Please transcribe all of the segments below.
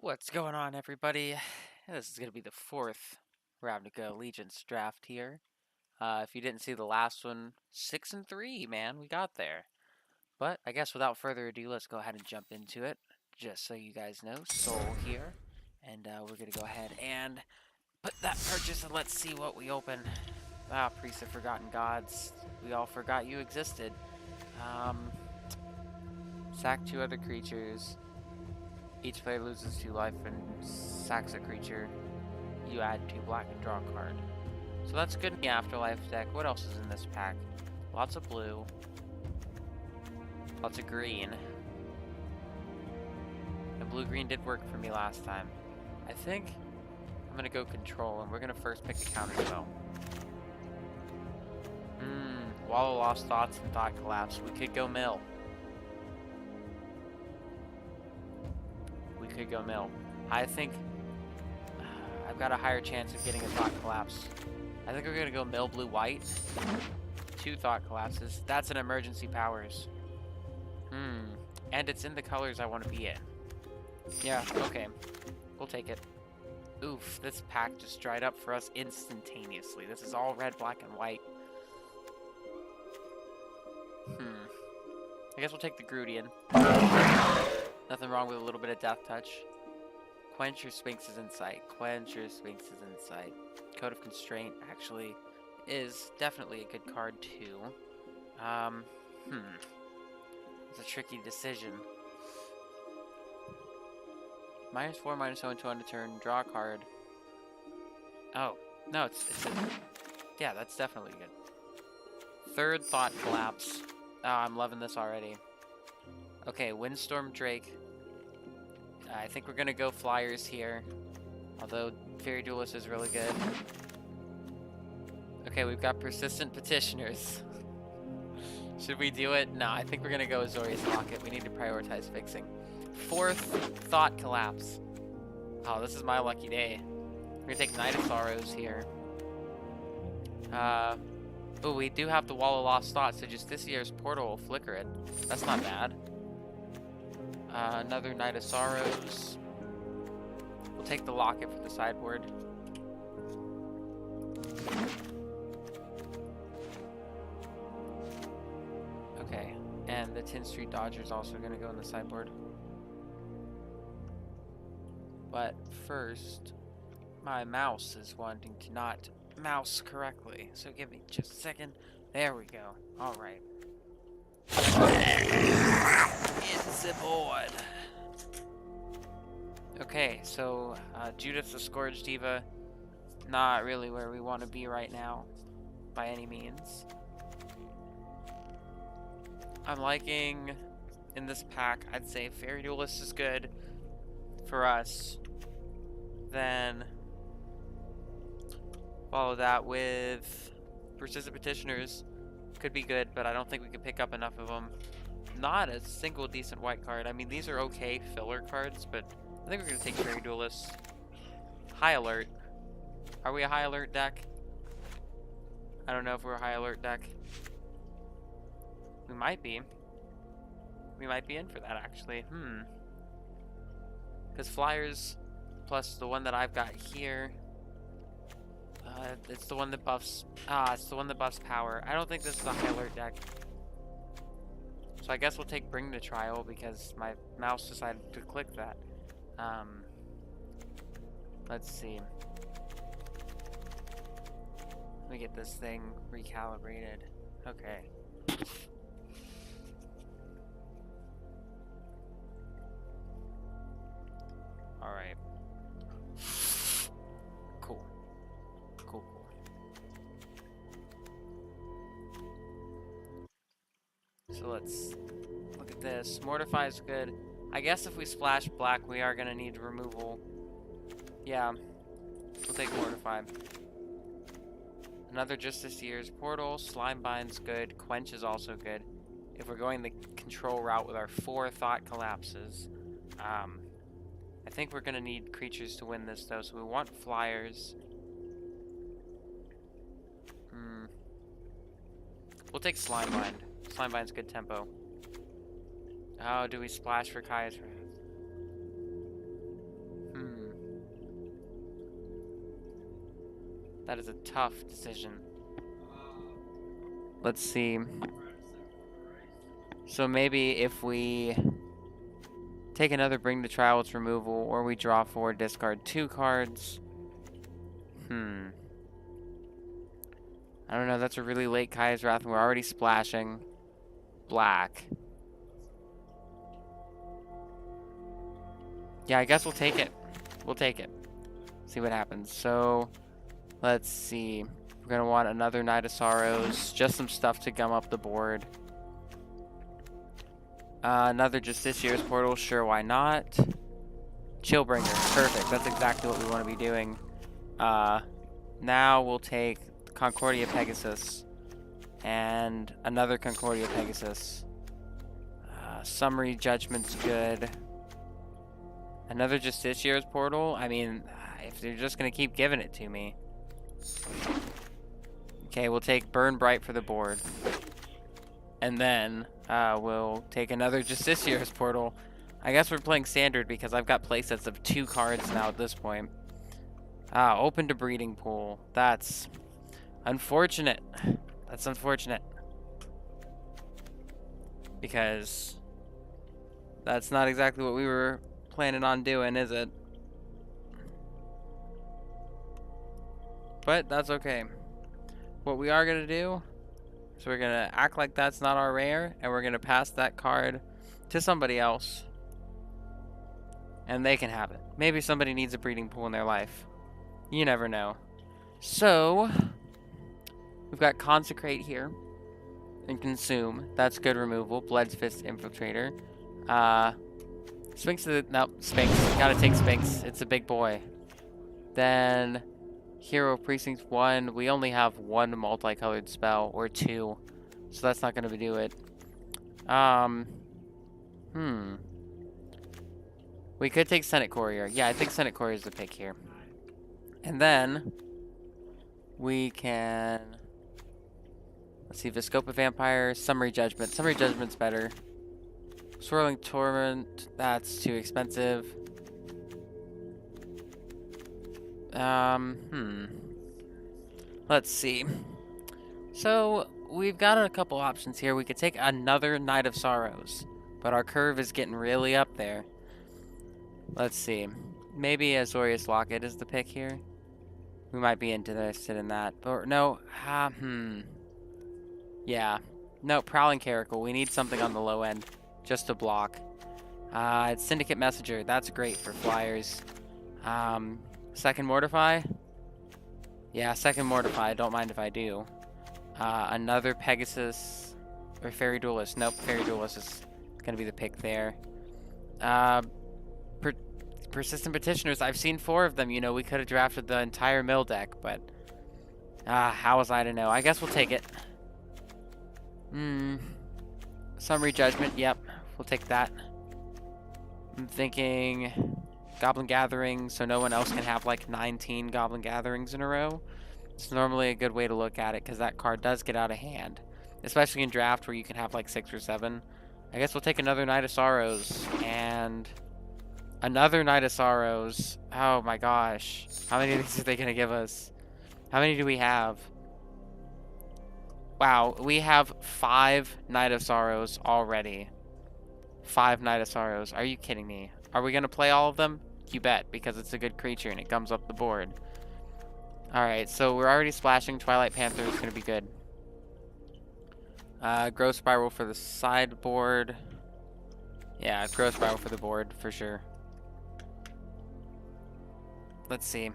What's going on, everybody? This is going to be the fourth Ravnica Allegiance draft here. If you didn't see the last one, 6-3, man, we got there. But I guess without further ado, let's go ahead and jump into it. Just so you guys know, Soul here, and we're going to go ahead and put that purchase, and let's see what we open. Priest of Forgotten Gods, we all forgot you existed. Sack 2 other creatures. Each player loses 2 life and sacks a creature. You add 2 black and draw a card. So that's good in the Afterlife deck. What else is in this pack? Lots of blue. Lots of green. And blue-green did work for me last time. I think I'm going to go control, and we're going to first pick a counterspell. Wall of Lost Thoughts and Thought Collapse. We could go mill. Could go mill. I think I've got a higher chance of getting a Thought Collapse. I think we're gonna go mill blue white. 2 Thought Collapses. That's an emergency powers. And it's in the colors I want to be in. Yeah, okay. We'll take it. Oof, this pack just dried up for us instantaneously. This is all red, black, and white. I guess we'll take the Grudian. Nothing wrong with a little bit of Death Touch. Quench your Sphinx's Insight. Quench your Sphinx's Insight. Code of Constraint actually is definitely a good card too. It's a tricky decision. -4, -0 until end of turn. Draw a card. Oh, no, it's a, yeah, that's definitely good. 3rd Thought Collapse. Oh, I'm loving this already. Okay, Windstorm Drake. I think we're gonna go Flyers here. Although Fairy Duelist is really good. Okay, we've got Persistent Petitioners. Should we do it? No, I think we're gonna go Azorius Locket. We need to prioritize fixing. 4th Thought Collapse. Oh, this is my lucky day. We're gonna take Night of Sorrows here. Oh, we do have the Wall of Lost Thoughts, so just this year's Portal will flicker it. That's not bad. Another Night of Sorrows. We'll take the Locket for the sideboard. Okay, and the 10th Street Dodger is also going to go in the sideboard. But first, my mouse is wanting to not mouse correctly, so give me just a second. There we go. Alright. It's the board. Okay, so Judith the Scourge Diva, not really where we want to be right now, by any means. I'm liking, in this pack, I'd say Fairy Duelist is good for us. Then follow that with Persistent Petitioners. Could be good, but I don't think we could pick up enough of them. Not a single decent white card. I mean, these are okay filler cards, but I think we're going to take Fairy Duelist. High Alert. Are we a High Alert deck? I don't know if we're a High Alert deck. We might be. We might be in for that, actually. Because Flyers, plus the one that I've got here, it's the one that buffs... it's the one that buffs power. I don't think this is a High Alert deck. So I guess we'll take Bring the Trial because my mouse decided to click that. Let's see. Let me get this thing recalibrated. Okay. Alright. Cool. Cool. So let's look at this. Mortify is good. I guess if we splash black, we are going to need removal. Yeah. We'll take Mortify. Another Just This Year's Portal. Slimebind's good. Quench is also good. If we're going the control route with our 4 Thought Collapses. I think we're going to need creatures to win this, though. So we want Flyers. We'll take Slimebind. Slimebind's good tempo. Oh, do we splash for Kaya's Wrath? That is a tough decision. Let's see. So maybe if we take another Bring the Trials removal, or we draw 4, discard 2 cards. I don't know, that's a really late Kaya's Wrath, and we're already splashing black. Yeah, I guess we'll take it. We'll take it. See what happens. So, let's see. We're going to want another Knight of Sorrows. Just some stuff to gum up the board. Another Justiciar's Portal. Sure, why not? Chillbringer. Perfect. That's exactly what we want to be doing. Now we'll take Concordia Pegasus. And another Concordia Pegasus. Summary Judgment's good. Another Justiciar's Portal? I mean, if they're just going to keep giving it to me. Okay, we'll take Burn Bright for the board. And then we'll take another Justiciar's Portal. I guess we're playing standard because I've got playsets of 2 cards now at this point. Open to Breeding Pool. That's unfortunate. That's unfortunate. Because that's not exactly what we were planning on doing, is it? But that's okay. What we are going to do is we're going to act like that's not our rare, and we're going to pass that card to somebody else. And they can have it. Maybe somebody needs a breeding pool in their life. You never know. So, we've got Consecrate here. And Consume. That's good removal. Blood's Fist Infiltrator. Sphinx is... Nope, Sphinx. Gotta take Sphinx. It's a big boy. Then, Hero Precinct 1. We only have 1 multicolored spell, or 2. So that's not gonna do it. We could take Senate Courier. Yeah, I think Senate Courier is the pick here. And then we can... Let's see, Viscopa Vampire, Summary Judgment. Summary Judgment's better. Swirling Torment, that's too expensive. Let's see. So, we've got a couple options here. We could take another Knight of Sorrows, but our curve is getting really up there. Let's see. Maybe Azorius Locket is the pick here. We might be interested in that. But no, yeah. No, Prowling Caracal. We need something on the low end just to block. It's Syndicate Messenger. That's great for flyers. Second Mortify? Yeah, Second Mortify. Don't mind if I do. Another Pegasus or Fairy Duelist. Nope, Fairy Duelist is going to be the pick there. Persistent Petitioners. I've seen 4 of them. You know, we could have drafted the entire mill deck, but how was I to know? I guess we'll take it. Summary Judgment. Yep, we'll take that. I'm thinking Goblin Gathering, so no one else can have like 19 Goblin Gatherings in a row. It's normally a good way to look at it because that card does get out of hand, especially in draft where you can have like 6 or 7. I guess we'll take another Knight of Sorrows and another Knight of Sorrows. Oh my gosh. How many of these are they going to give us? How many do we have? Wow, we have 5 Knight of Sorrows already. 5 Knight of Sorrows. Are you kidding me? Are we going to play all of them? You bet, because it's a good creature and it comes up the board. Alright, so we're already splashing. Twilight Panther is going to be good. Growth Spiral for the sideboard. Yeah, Growth Spiral for the board, for sure. Let's see.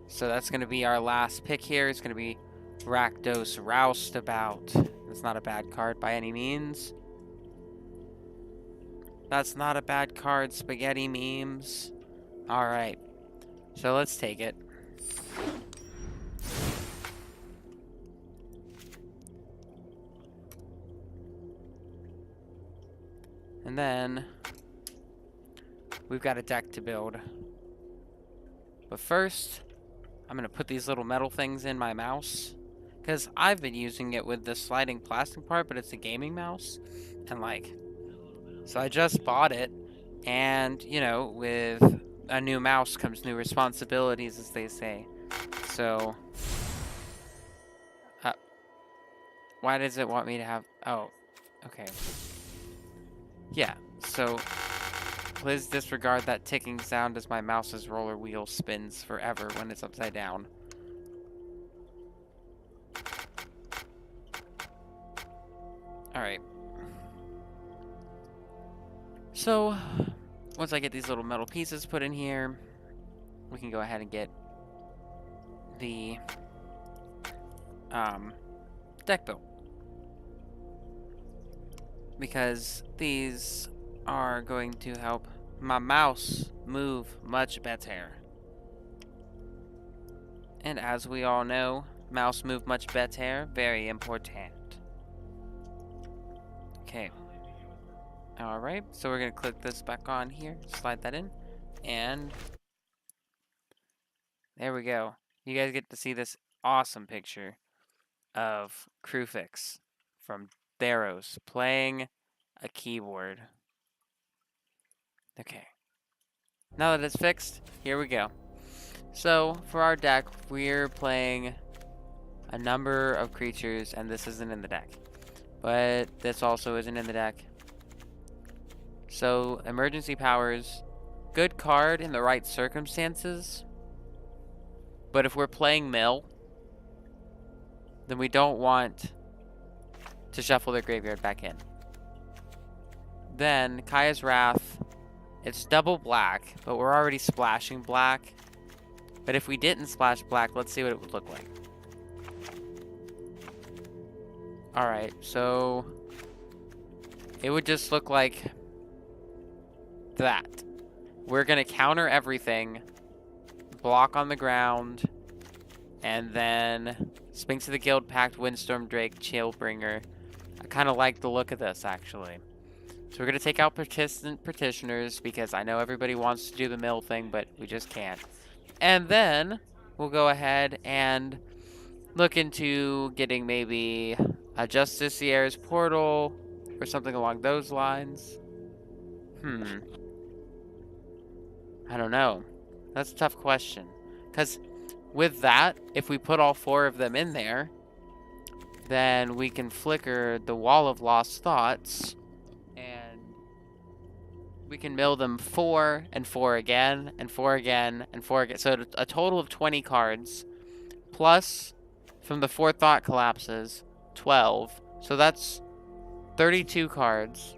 So that's going to be our last pick here. It's going to be Rakdos Roustabout. That's not a bad card by any means. That's not a bad card, Spaghetti Memes. Alright. So let's take it. And then we've got a deck to build. But first, I'm going to put these little metal things in my mouse. Because I've been using it with the sliding plastic part, but it's a gaming mouse. And like, so I just bought it. And, you know, with a new mouse comes new responsibilities, as they say. So, why does it want me to have... Oh, okay. Yeah, so please disregard that ticking sound as my mouse's roller wheel spins forever when it's upside down. Alright. So, once I get these little metal pieces put in here, we can go ahead and get the deck built. Because these are going to help my mouse move much better. And as we all know, mouse move much better, very important. Okay. Alright, so we're going to click this back on here, slide that in, and there we go. You guys get to see this awesome picture of Crewfix from Theros playing a keyboard. Okay. Now that it's fixed, here we go. So, for our deck, we're playing a number of creatures, and this isn't in the deck. But this also isn't in the deck. So, emergency powers, good card in the right circumstances. But if we're playing mill, then we don't want to shuffle their graveyard back in. Then, Kaya's Wrath, it's double black, but we're already splashing black. But if we didn't splash black, let's see what it would look like. Alright, so it would just look like that. We're going to counter everything, block on the ground, and then Sphinx of the Guild Pact, Windstorm Drake, Chillbringer. I kind of like the look of this, actually. So we're going to take out Persistent Petitioners, because I know everybody wants to do the mill thing, but we just can't. And then we'll go ahead and look into getting maybe a Justicier's Portal or something along those lines. I don't know. That's a tough question. Because with that, if we put all 4 of them in there, then we can flicker the Wall of Lost Thoughts, and we can mill them 4 and 4 again, and 4 again, and 4 again. So a total of 20 cards, plus from the 4 Thought Collapses, 12. So that's 32 cards.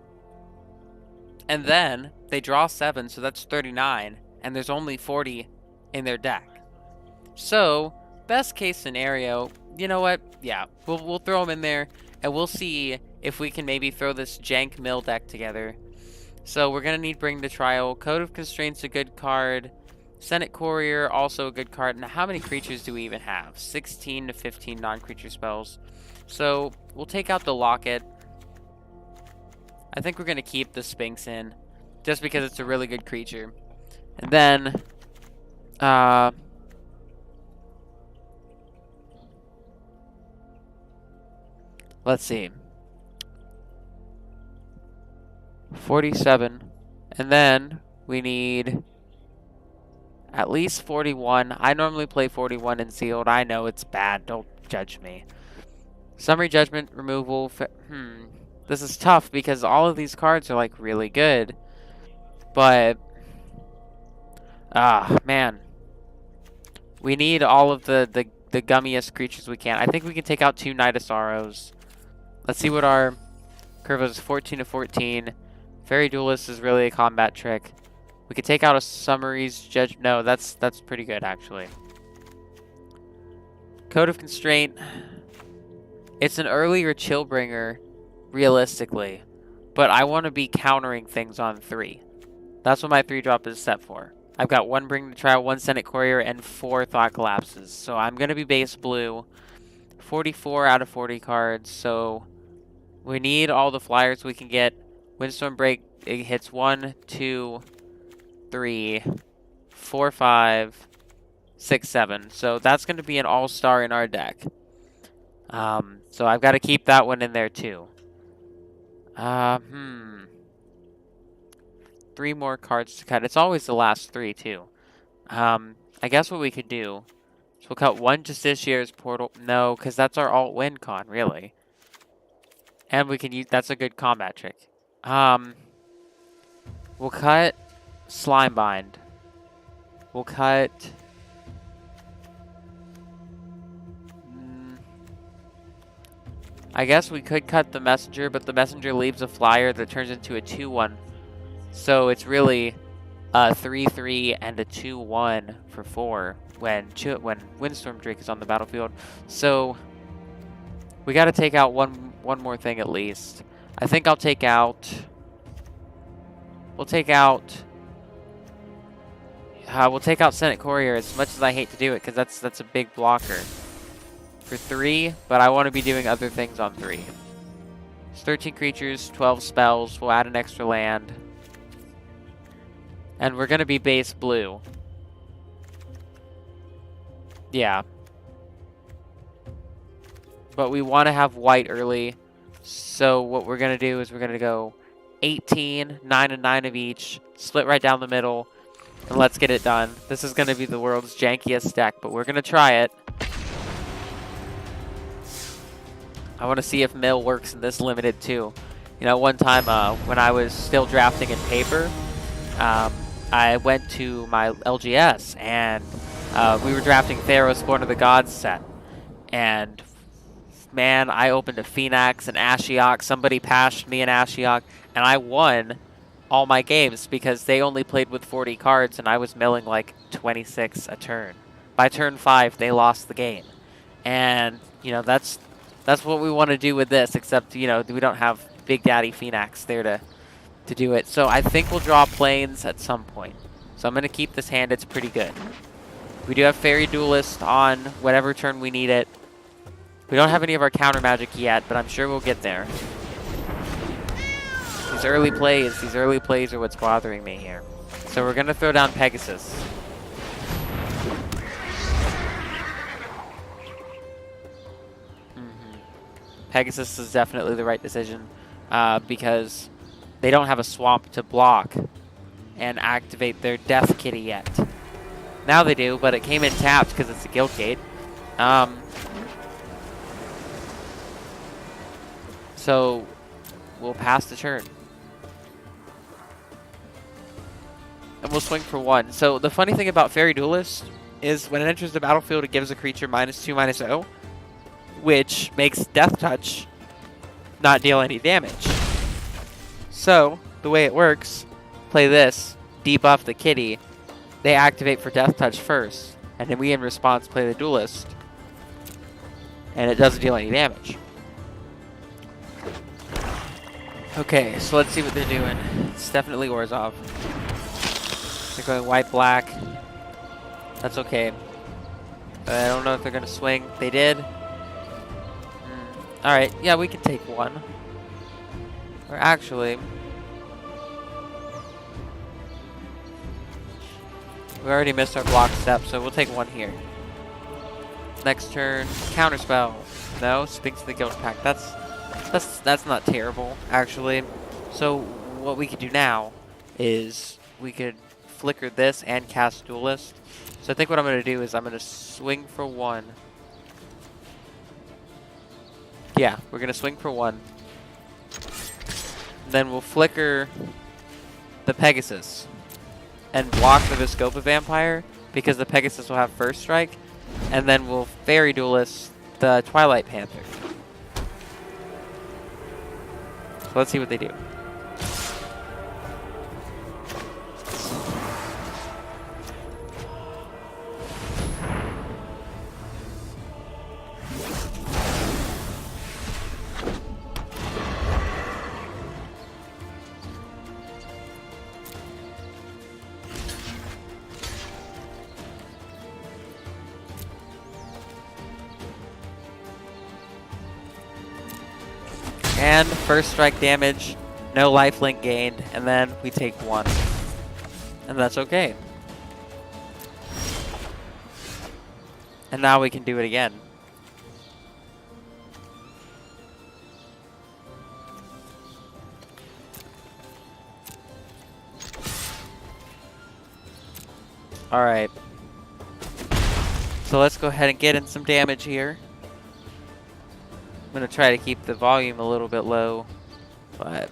And then they draw 7, so that's 39. And there's only 40 in their deck. So, best case scenario, you know what? Yeah, we'll throw them in there, and we'll see if we can maybe throw this jank mill deck together. So we're going to need Bring the Trial. Code of Constraint's a good card. Senate Courier, also a good card. Now, how many creatures do we even have? 16 to 15 non-creature spells. So, we'll take out the Locket. I think we're going to keep the Sphinx in, just because it's a really good creature. And then, let's see. 47. And then we need at least 41. I normally play 41 in sealed. I know it's bad. Don't judge me. Summary Judgment removal. This is tough because all of these cards are like really good. But man. We need all of the gummiest creatures we can. I think we can take out 2 Knight of Sorrows. Let's see what our curve is. 14 to 14. Fairy Duelist is really a combat trick. We could take out a Summary's Judge. No, that's pretty good, actually. Code of Constraint. It's an earlier Chillbringer, realistically. But I want to be countering things on 3. That's what my 3-drop is set for. I've got 1 Bring the Trial, 1 Senate Courier, and 4 Thought Collapses. So I'm going to be base blue. 44 out of 40 cards. So we need all the flyers we can get. Windstorm Break, it hits 1, 2, 3, 4, 5, 6, 7. So that's going to be an all-star in our deck. So I've got to keep that one in there too. 3 more cards to cut. It's always the last 3, too. I guess what we could do is we'll cut 1 Justiciar's Portal. No, because that's our alt-win con, really. And we can use... That's a good combat trick. We'll cut Slimebind. We'll cut... I guess we could cut the Messenger, but the Messenger leaves a flyer that turns into a 2-1. So it's really a 3-3 and a 2-1 for 4 when Windstorm Drake is on the battlefield. So we got to take out one more thing at least. I think I'll take out... We'll take out Senate Courier, as much as I hate to do it, because that's a big blocker. For 3, but I want to be doing other things on 3. It's 13 creatures, 12 spells. We'll add an extra land. And we're going to be base blue. Yeah. But we want to have white early. So what we're going to do is we're going to go 18, 9 and 9 of each, split right down the middle, and let's get it done. This is going to be the world's jankiest deck, but we're going to try it. I want to see if mill works in this limited too. You know, one time when I was still drafting in paper, I went to my LGS and we were drafting Theros Born of the Gods set. And man, I opened a Phoenix and Ashiok. Somebody passed me an Ashiok, and I won all my games because they only played with 40 cards and I was milling like 26 a turn. By turn 5, they lost the game. And, you know, that's what we want to do with this, except, you know, we don't have Big Daddy Phoenix there to do it. So I think we'll draw planes at some point. So I'm going to keep this hand. It's pretty good. We do have Fairy Duelist on whatever turn we need it. We don't have any of our counter magic yet, but I'm sure we'll get there. These early plays are what's bothering me here. So we're going to throw down Pegasus. Pegasus is definitely the right decision because they don't have a swamp to block and activate their Death Kitty yet. Now they do, but it came in tapped because it's a Guild Gate. So we'll pass the turn. And we'll swing for 1. So the funny thing about Fairy Duelist is when it enters the battlefield, it gives a creature -2/-0. Which makes Death Touch not deal any damage. So, the way it works, play this, debuff the kitty, they activate for Death Touch first, and then we in response play the Duelist, and it doesn't deal any damage. Okay, so let's see what they're doing. It's definitely Orzhov. They're going white-black. That's okay. I don't know if they're going to swing. They did. Alright, yeah, we can take 1. Or actually... we already missed our block step, so we'll take 1 here. Next turn, counterspell. No, Sphinx of the Guild Pack. That's not terrible, actually. So what we could do now is we could flicker this and cast Duelist. So I think what I'm going to do is I'm going to swing for 1. Yeah, we're going to swing for 1. Then we'll flicker the Pegasus and block the Viscopa Vampire because the Pegasus will have first strike. And then we'll Fairy Duelist the Twilight Panther. So let's see what they do. And first strike damage, no lifelink gained, and then we take 1. And that's okay. And now we can do it again. Alright. So let's go ahead and get in some damage here. I'm going to try to keep the volume a little bit low. But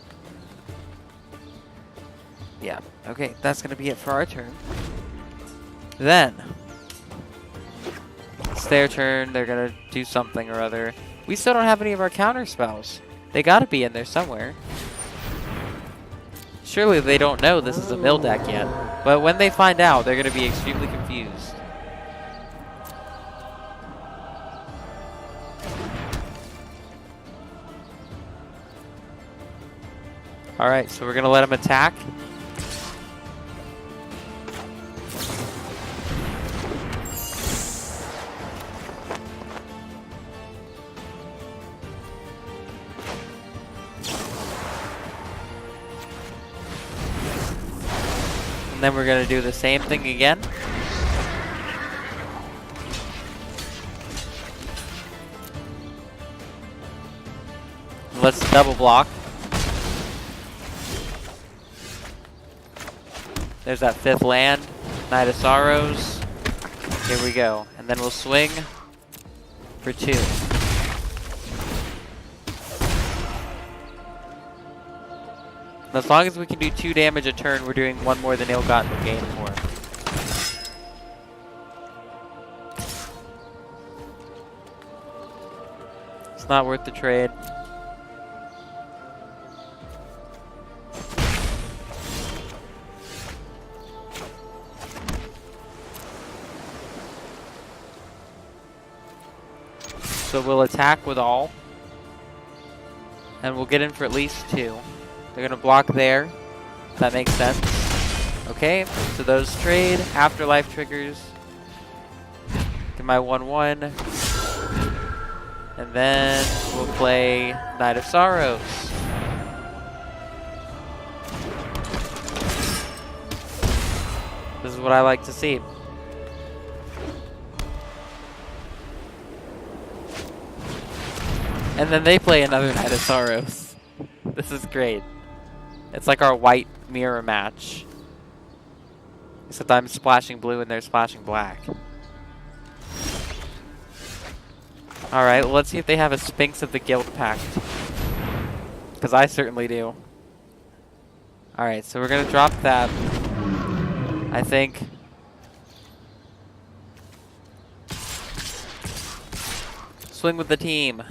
yeah. Okay, that's going to be it for our turn. Then it's their turn. They're going to do something or other. We still don't have any of our counter spells. They got to be in there somewhere. Surely they don't know this is a mill deck yet. But when they find out, they're going to be extremely confused. Alright, so we're going to let them attack. And then we're going to do the same thing again. Let's double block. There's that 5th land. Knight of Sorrows. Here we go. And then we'll swing for 2. As long as we can do 2 damage a turn, we're doing 1 more than ill-gotten gain for. It's not worth the trade. So we'll attack with all. And we'll get in for at least 2. They're going to block there. That makes sense. Okay, so those trade. Afterlife triggers. Get my 1/1. And then we'll play Knight of Sorrows. This is what I like to see. And then they play another Knight of Sorrows. This is great. It's like our white mirror match. Except I'm splashing blue and they're splashing black. Alright, well, let's see if they have a Sphinx of the Guild Pact. Because I certainly do. Alright, so we're going to drop that. I think. Swing with the team.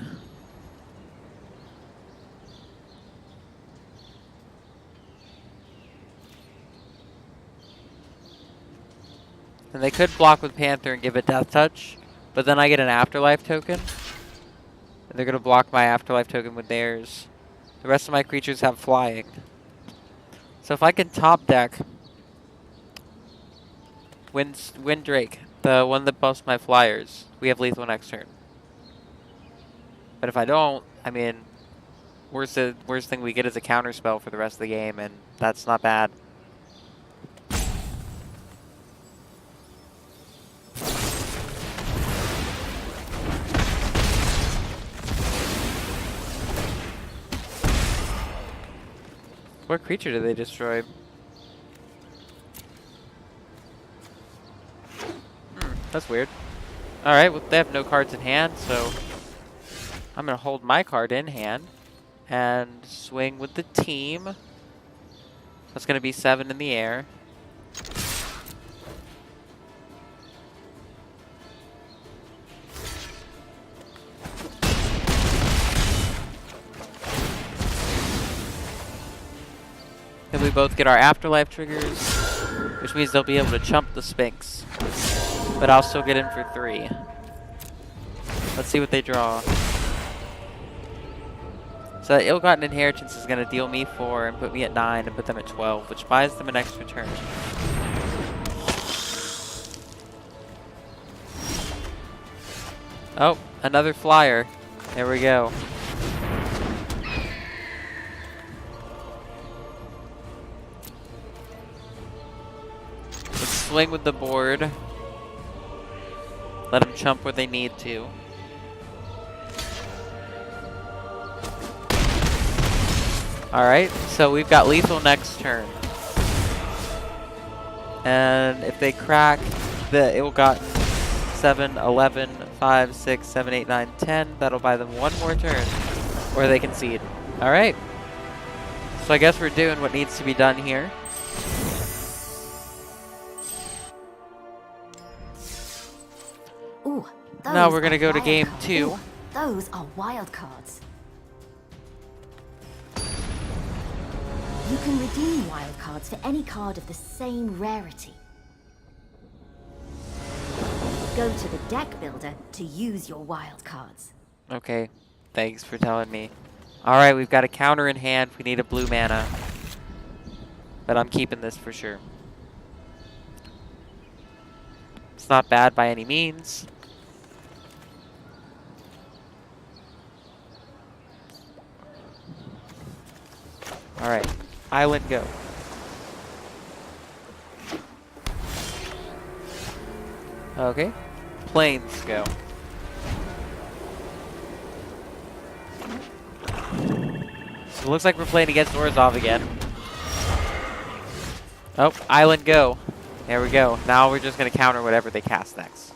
And they could block with Panther and give it Death Touch, but then I get an Afterlife token. And they're going to block my Afterlife token with theirs. The rest of my creatures have flying. So if I can top deck Wind Drake, the one that buffs my flyers, we have lethal next turn. But if I don't, I mean, worst thing we get is a counter spell for the rest of the game, and that's not bad. What creature did they destroy? That's weird. Alright, well, they have no cards in hand, so I'm going to hold my card in hand and swing with the team. That's going to be 7 in the air. And we both get our Afterlife triggers, which means they'll be able to chump the Sphinx. But I'll still get in for 3. Let's see what they draw. So that Ill-Gotten Inheritance is going to deal me 4 and put me at 9 and put them at 12, which buys them an extra turn. Oh, another flyer. There we go. Let's swing with the board. Let them chump where they need to. Alright, so we've got lethal next turn. And if they crack, it will got 7, 11, 5, 6, 7, 8, 9, 10. That'll buy them one more turn, or they concede. All right. So I guess we're doing what needs to be done here. Ooh, Now we're going to go to game 2. Ooh, those are wild cards. You can redeem wild cards for any card of the same rarity. Go to the deck builder to use your wild cards. Okay, thanks for telling me. Alright, we've got a counter in hand. We need a blue mana. But I'm keeping this for sure. It's not bad by any means. Alright, island go. Okay, plains go. So it looks like we're playing against Orzhov again. Oh, island go. There we go. Now we're just going to counter whatever they cast next.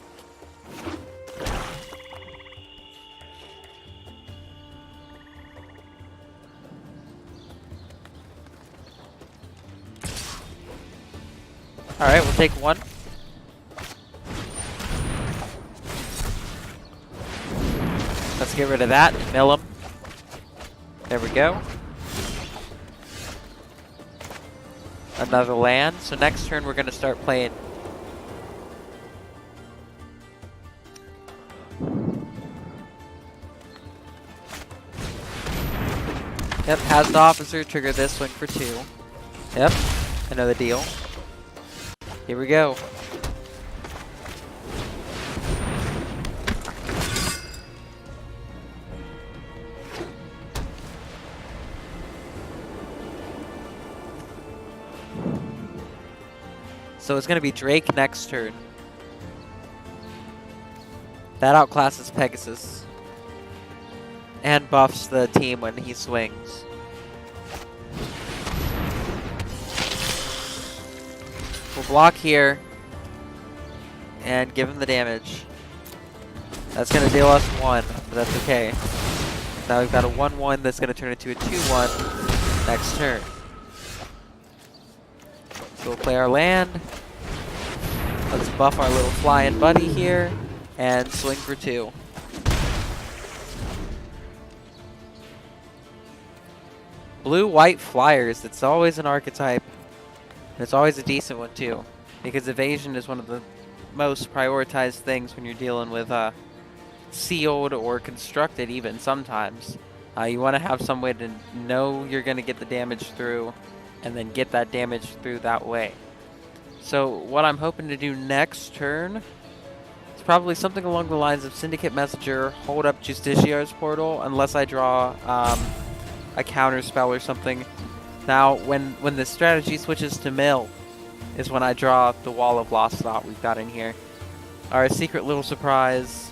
Alright, we'll take one. Let's get rid of that. Mill him. There we go. Another land. So next turn we're going to start playing. Yep, has the officer trigger this swing for 2. Yep, I know the deal. Here we go. So it's going to be Drake next turn. That outclasses Pegasus. And buffs the team when he swings. We'll block here. And give him the damage. That's going to deal us 1, but that's okay. Now we've got a 1-1 that's going to turn into a 2-1 next turn. So we'll play our land. Let's buff our little flying buddy here and swing for 2. Blue-white flyers, it's always an archetype. And it's always a decent one too, because evasion is one of the most prioritized things when you're dealing with sealed or constructed even sometimes. You want to have some way to know you're going to get the damage through and then get that damage through that way. So what I'm hoping to do next turn is probably something along the lines of Syndicate Messenger, hold up Justiciar's Portal, unless I draw a counter spell or something. Now, when the strategy switches to mill is when I draw the Wall of Lost Thought we've got in here. Our secret little surprise.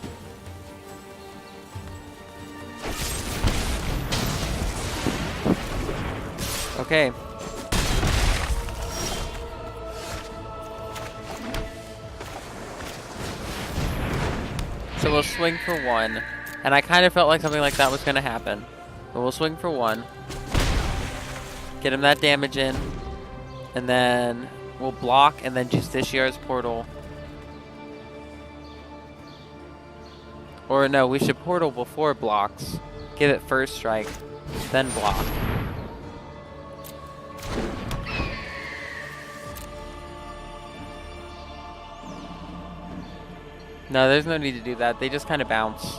Okay. So we'll swing for 1. And I kind of felt like something like that was going to happen. But we'll swing for 1. Get him that damage in. And then we'll block and then Justiciar's Portal. Or no, we should Portal before blocks. Give it first strike, then block. No, there's no need to do that. They just kind of bounce.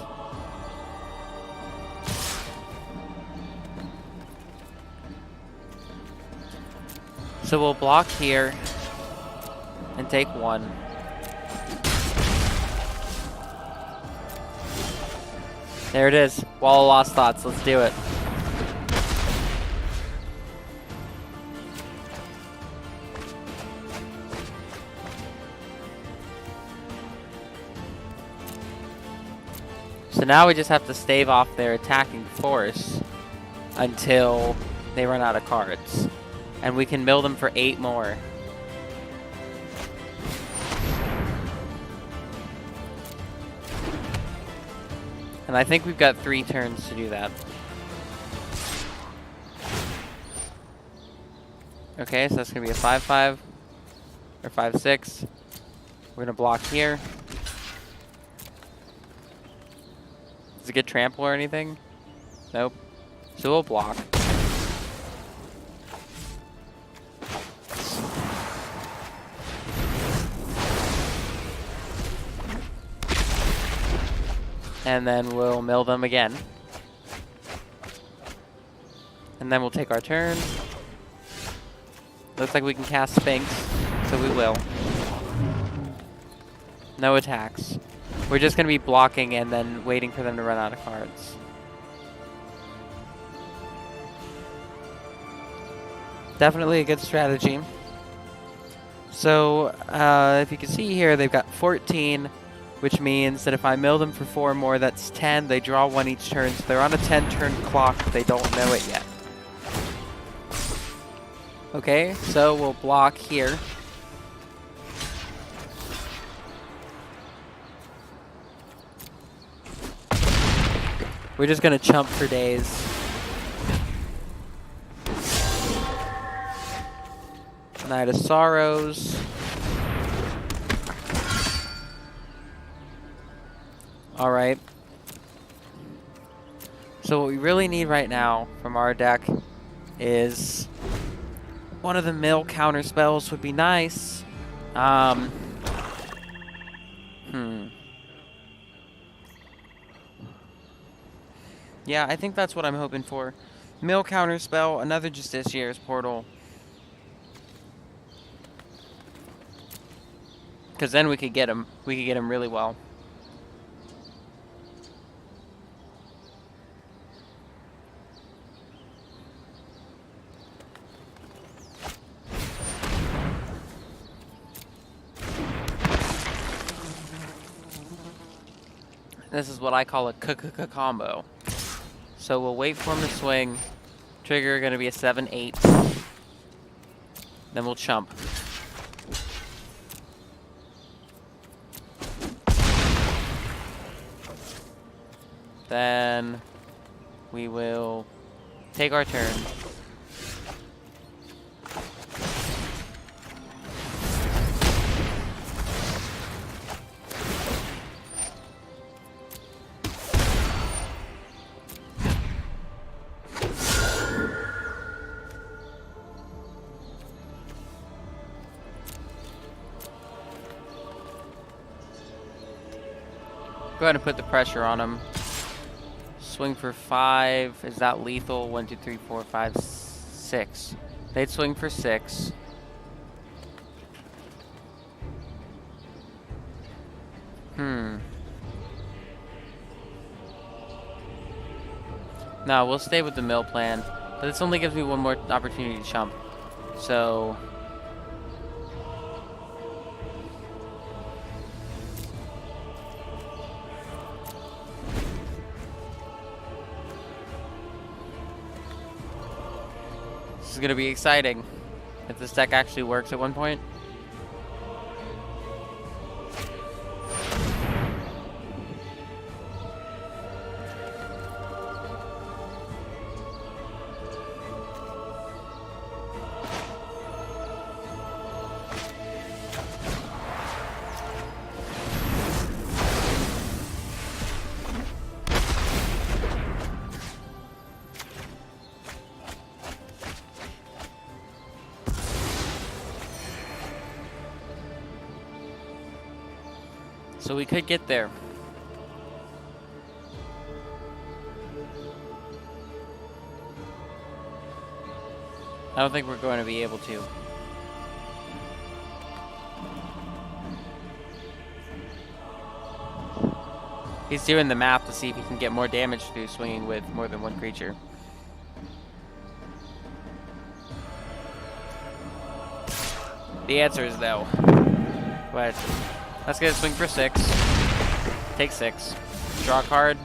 So we'll block here and take 1. There it is. Wall of Lost Thoughts. Let's do it. So now we just have to stave off their attacking force until they run out of cards. And we can mill them for 8 more. And I think we've got 3 turns to do that. Okay, so that's going to be a 5-5 or 5-6. We're going to block here. Does it get trample or anything? Nope. So we'll block. And then we'll mill them again. And then we'll take our turn. Looks like we can cast Sphinx, so we will. No attacks. We're just going to be blocking and then waiting for them to run out of cards. Definitely a good strategy. So, if you can see here, they've got 14, which means that if I mill them for 4 more, that's 10. They draw 1 each turn, so they're on a 10-turn clock, but they don't know it yet. Okay, so we'll block here. We're just gonna chump for days. Night of Sorrows. Alright. So what we really need right now from our deck is one of the mill counter spells would be nice. Yeah, I think that's what I'm hoping for. Mill counter spell, another Justiciar's Portal. Because then we could get him. We could get him really well. This is what I call a combo. So we'll wait for him to swing. Trigger gonna be a 7-8. Then we'll chump. Then we will take our turn. Go ahead and put the pressure on him. Swing for 5. Is that lethal? 1, 2, 3, 4, 5, 6. They'd swing for 6. No, we'll stay with the mill plan. But this only gives me one more opportunity to chump. So this is going to be exciting if this deck actually works at one point. So we could get there. I don't think we're going to be able to. He's doing the math to see if he can get more damage through swinging with more than one creature. The answer is no. But let's get a swing for 6. Take 6. Draw a card.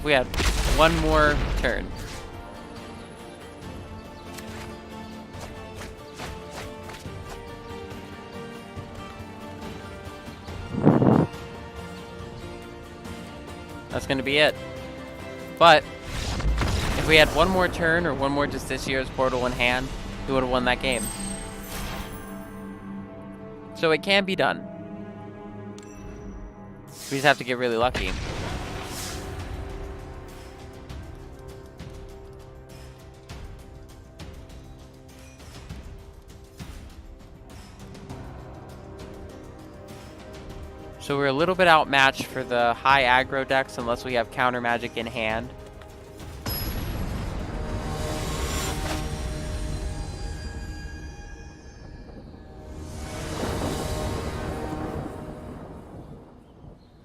We had one more turn. That's going to be it. But if we had one more turn or one more Justiciar's Portal in hand, we would have won that game. So it can be done. We just have to get really lucky. So we're a little bit outmatched for the high aggro decks unless we have counter magic in hand.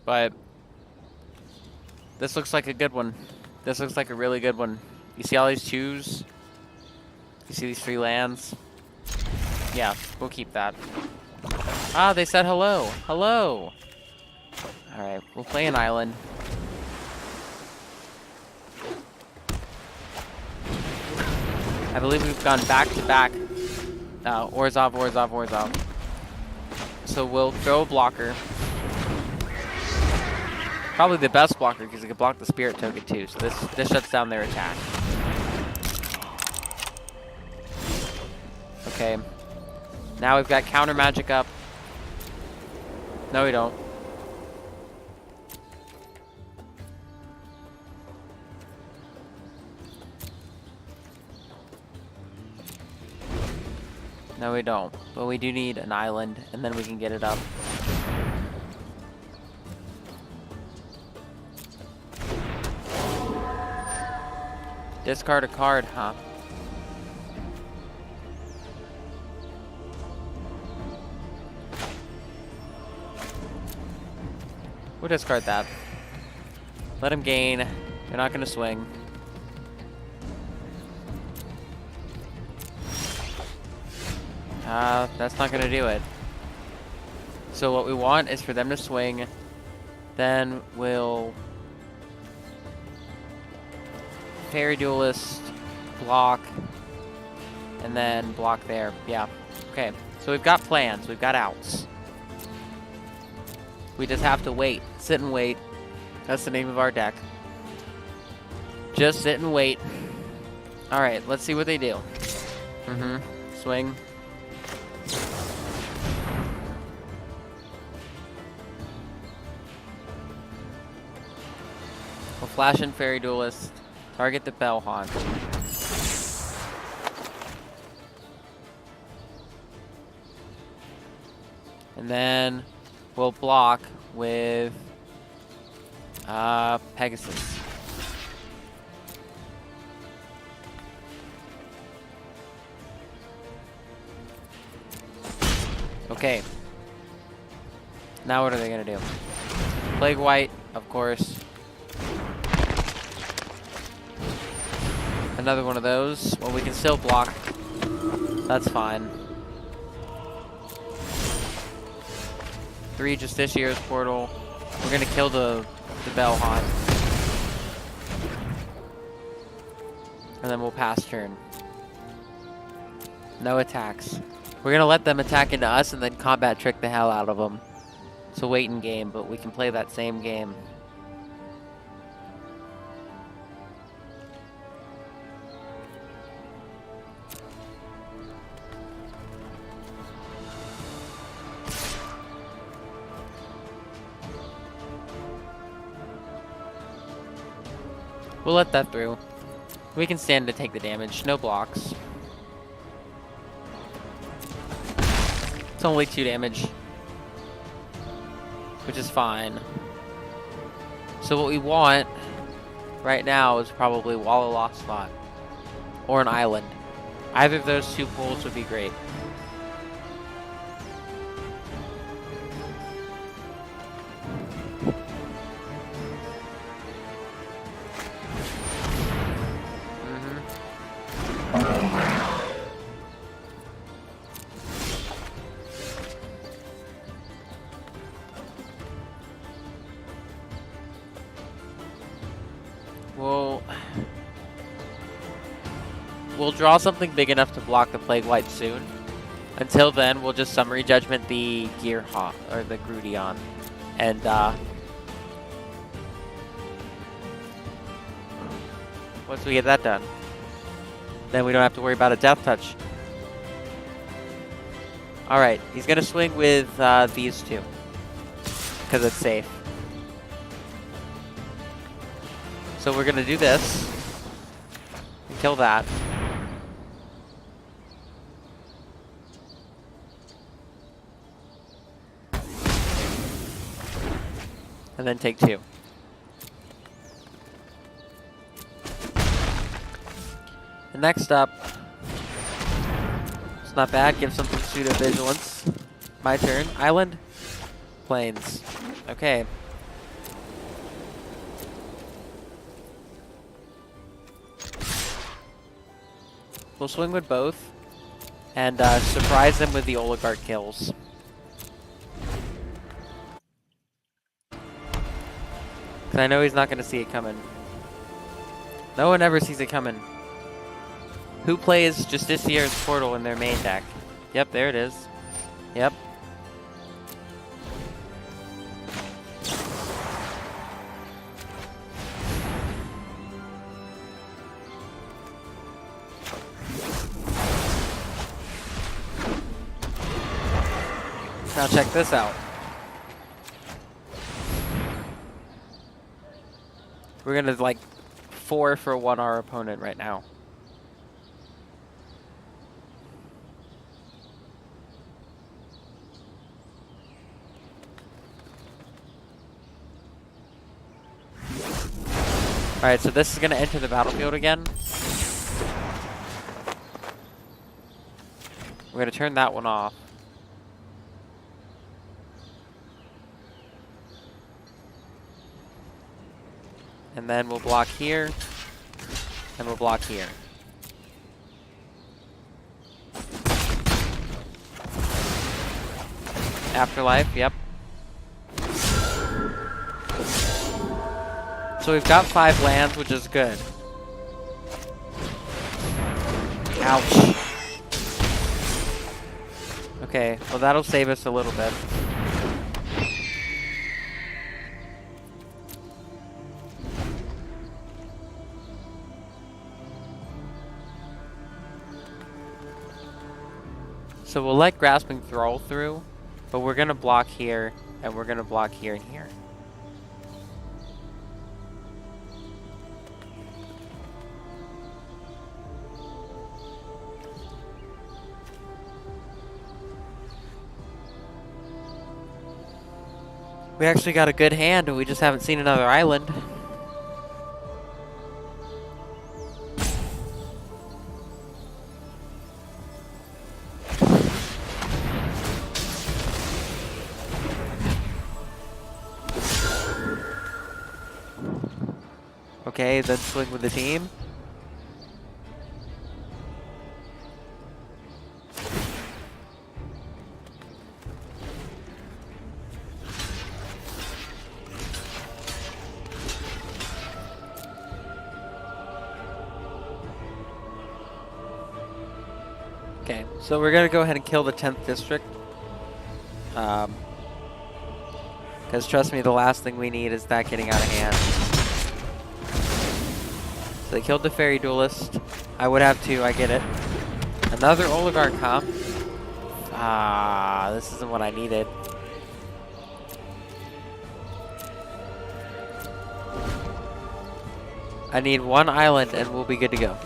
But this looks like a good one. This looks like a really good one. You see all these 2s? You see these 3 lands? Yeah, we'll keep that. Ah, they said hello. Hello. Alright, we'll play an island. I believe we've gone back to back. Orzhov. So we'll throw a blocker. Probably the best blocker because it can block the spirit token too. So this shuts down their attack. Okay. Now we've got counter magic up. No, we don't. No, we don't. But we do need an island, and then we can get it up. Discard a card, huh? We'll discard that. Let him gain. You're not going to swing. That's not going to do it. So what we want is for them to swing. Then we'll Fairy Duelist, block, and then block there. Yeah. Okay. So we've got plans. We've got outs. We just have to wait. Sit and wait. That's the name of our deck. Just sit and wait. Alright, let's see what they do. Swing. We'll flash in Fairy Duelist. Target the Bell Haunt. And then we'll block with Pegasus. Okay. Now what are they gonna do? Plague White, of course. Another one of those. Well, we can still block. That's fine. 3 Justiciar's Portal. We're gonna kill the Bell Haunt. And then we'll pass turn. No attacks. We're gonna let them attack into us and then combat trick the hell out of them. It's a waiting game, but we can play that same game. We'll let that through. We can stand to take the damage. No blocks. It's only 2 damage. Which is fine. So what we want right now is probably Wall of Lost Spot. Or an island. Either of those 2 pools would be great. We'll draw something big enough to block the Plague White soon. Until then, we'll just Summary Judgment the Gearhawk or the Grudion, and Once we get that done, then we don't have to worry about a death touch. Alright, he's going to swing with these two, because it's safe. So we're going to do this, and kill that. And then take 2. And next up, it's not bad, give something pseudo-vigilance. My turn. Island, plains. Okay. We'll swing with both, and surprise them with the Oligarch kills. Because I know he's not going to see it coming. No one ever sees it coming. Who plays Justicier's Portal in their main deck? Yep, there it is. Yep. Now check this out. We're gonna like 4 for 1 our opponent right now. Alright, so this is gonna enter the battlefield again. We're gonna turn that one off. And then we'll block here, and we'll block here. Afterlife, yep. So we've got 5 lands, which is good. Ouch. Okay, well that'll save us a little bit. So we'll let Grasping Thrall through, but we're gonna block here, and we're gonna block here and here. We actually got a good hand, and we just haven't seen another island. Okay, then swing with the team. Okay, so we're gonna go ahead and kill the 10th district. Because trust me, the last thing we need is that getting out of hand. So they killed the Fairy Duelist. I would have too, I get it. Another Oligarch, huh? Ah, this isn't what I needed. I need 1 island and we'll be good to go.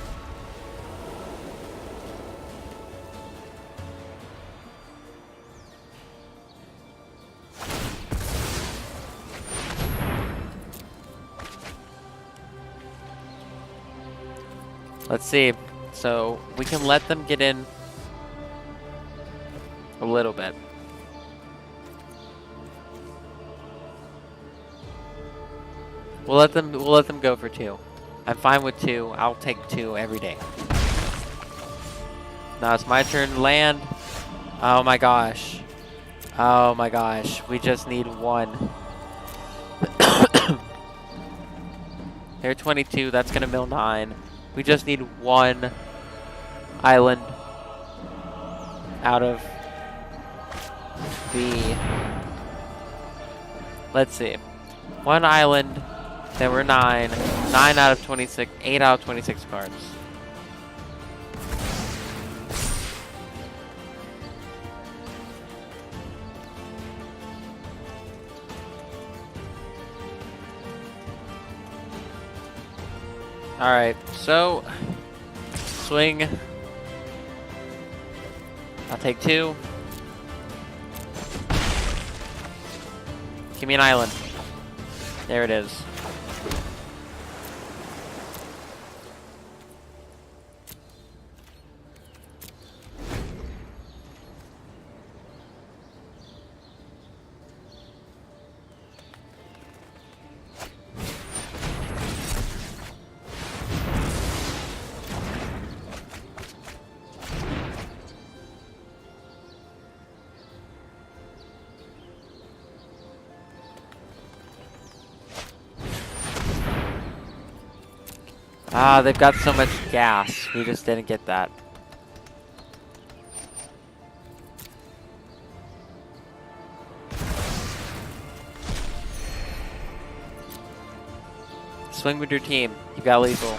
Let's see. So we can let them get in a little bit. We'll let them go for 2. I'm fine with 2. I'll take 2 every day. Now it's my turn to land. Oh my gosh. Oh my gosh. We just need 1. They're 22. That's gonna mill 9. We just need 1 island out of the... Let's see. 1 island Then we're 9. 9 out of 26. 8 out of 26 cards. Alright, so swing. I'll take 2. Give me an island. There it is. Ah, they've got so much gas. We just didn't get that. Swing with your team. You got lethal.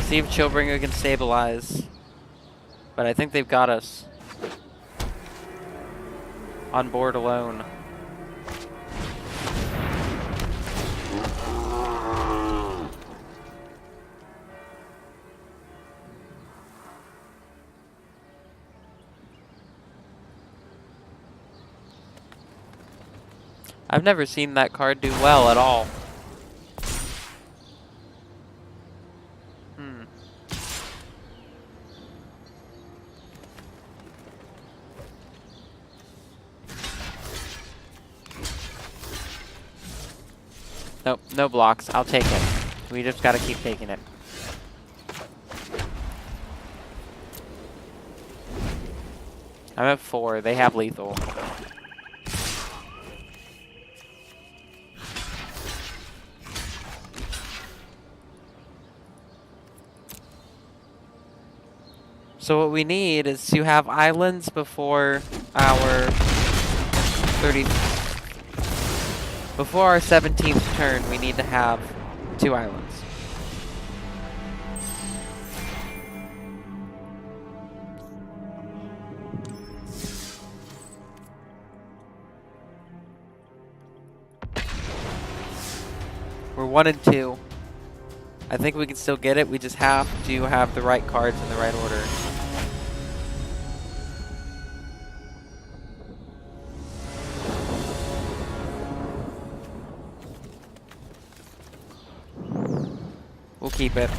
See if Chillbringer can stabilize. But I think they've got us. On board alone. I've never seen that card do well at all. Nope, no blocks. I'll take it. We just gotta keep taking it. I'm at 4. They have lethal. So what we need is to have islands before our 30. Before our 17th turn, we need to have 2 islands. We're 1 and 2. I think we can still get it. We just have to have the right cards in the right order. We'll keep it.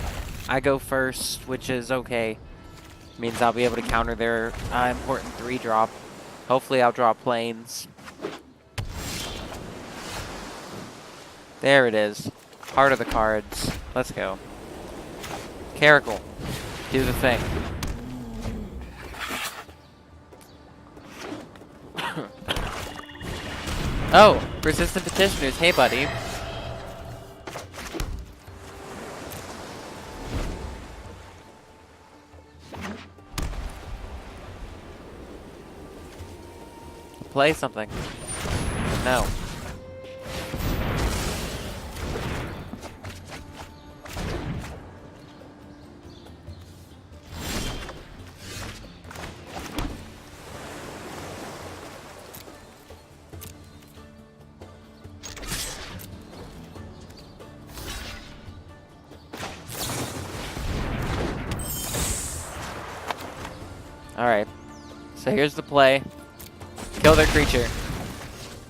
I go first, which is okay. Means I'll be able to counter their important 3-drop. Hopefully I'll draw planes. There it is. Heart of the cards. Let's go. Caracal. Do the thing. Oh, Persistent Petitioners. Hey, buddy. Play something. No. Alright. So here's the play. Kill their creature.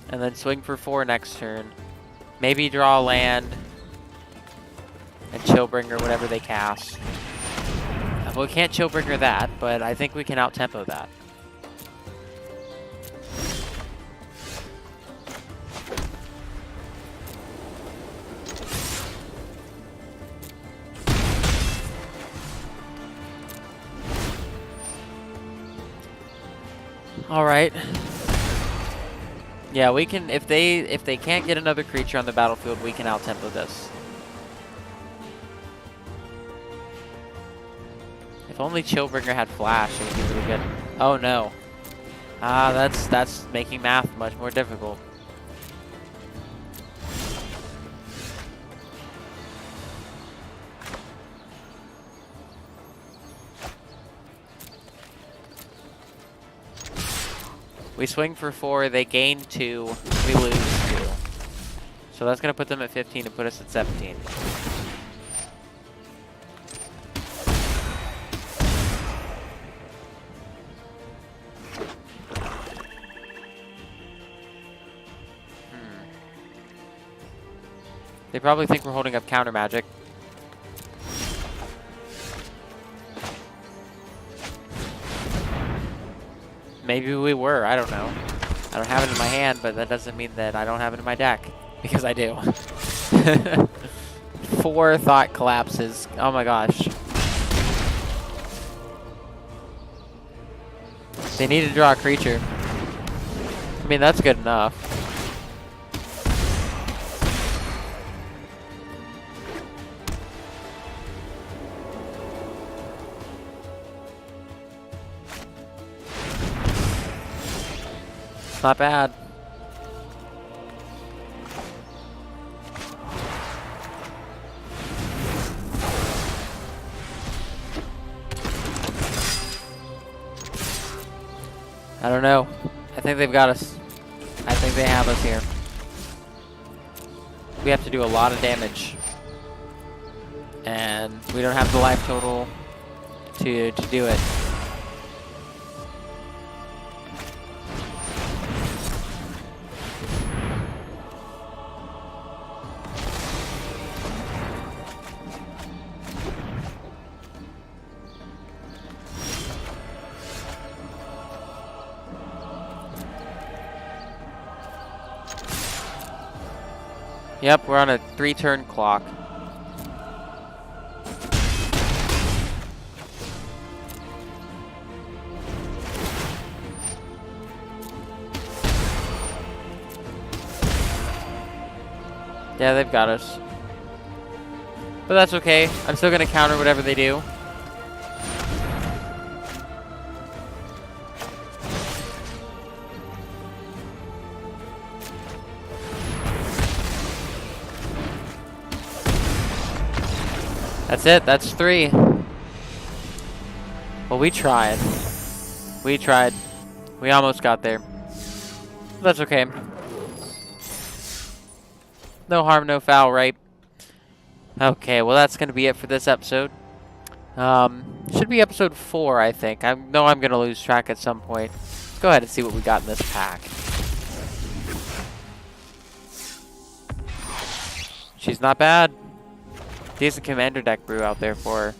And then swing for 4 next turn. Maybe draw a land. And Chillbringer whatever they cast. Well, we can't Chillbringer that, but I think we can out-tempo that. All right. Yeah, we can, if they can't get another creature on the battlefield, we can out-tempo this. If only Chillbringer had flash, it would be really good. Oh no. Ah, that's making math much more difficult. We swing for 4, they gain 2, we lose 2. So that's going to put them at 15 and put us at 17. They probably think we're holding up counter magic. Maybe we were, I don't know. I don't have it in my hand, but that doesn't mean that I don't have it in my deck. Because I do. 4 thought collapses. Oh my gosh. They need to draw a creature. I mean, that's good enough. Not bad. I don't know. I think they've got us. I think they have us here. We have to do a lot of damage. And we don't have the life total to do it. Yep, we're on a 3-turn clock. Yeah, they've got us. But that's okay. I'm still going to counter whatever they do. That's it. That's 3. Well, we tried. We tried. We almost got there. That's okay. No harm, no foul, right? Okay, well, that's going to be it for this episode. Should be episode 4, I think. I know I'm going to lose track at some point. Let's go ahead and see what we got in this pack. She's not bad. Decent commander deck brew out there for her.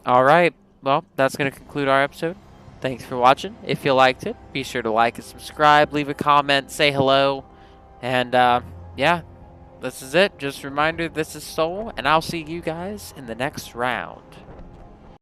Alright, well, that's going to conclude our episode. Thanks for watching. If you liked it, be sure to like and subscribe, leave a comment, say hello. And, yeah, this is it. Just a reminder, this is Soul, and I'll see you guys in the next round.